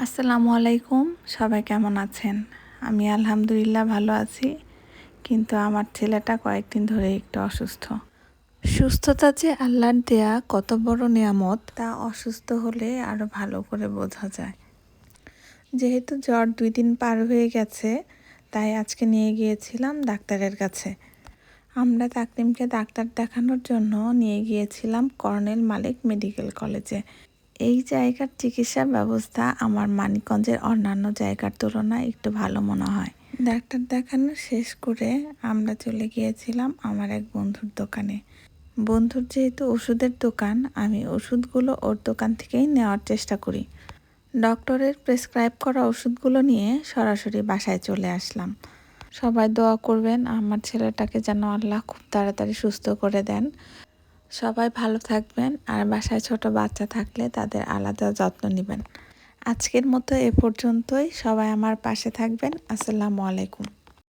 আসসালামু আলাইকুম। সবাই কেমন আছেন? আমি আলহামদুলিল্লাহ ভালো আছি, কিন্তু আমার ছেলেটা কয়েকদিন ধরে একটু অসুস্থ। সুস্থতা যে আল্লাহর দেয়া কত বড় নিয়ামত তা অসুস্থ হলে আরও ভালো করে বোঝা যায়। যেহেতু জ্বর 2 দিন পার হয়ে গেছে, তাই আজকে নিয়ে গিয়েছিলাম ডাক্তারের কাছে। আমরা তাকলিমকে ডাক্তার দেখানোর জন্য নিয়ে গিয়েছিলাম কর্নেল মালিক মেডিকেল কলেজে। এই জায়গার চিকিৎসা ব্যবস্থা আমার মানিকগঞ্জের অন্যান্য জায়গার তুলনায় একটু ভালো মনে হয়। ডাক্তার দেখানো শেষ করে আমরা চলে গিয়েছিলাম আমার এক বন্ধুর দোকানে। বন্ধুর যেহেতু ওষুধের দোকান, আমি ওষুধগুলো ওর দোকান থেকেই নেওয়ার চেষ্টা করি। ডক্টরের প্রেসক্রাইব করা ওষুধগুলো নিয়ে সরাসরি বাসায় চলে আসলাম। সবাই দোয়া করবেন আমার ছেলেটাকে যেন আল্লাহ খুব তাড়াতাড়ি সুস্থ করে দেন। সবাই ভালো থাকবেন, আর বাসায় ছোট বাচ্চা থাকলে তাদের আলাদা যত্ন নেবেন। আজকের মতো এ পর্যন্তই। সবাই আমার পাশে থাকবেন। আসসালামু আলাইকুম।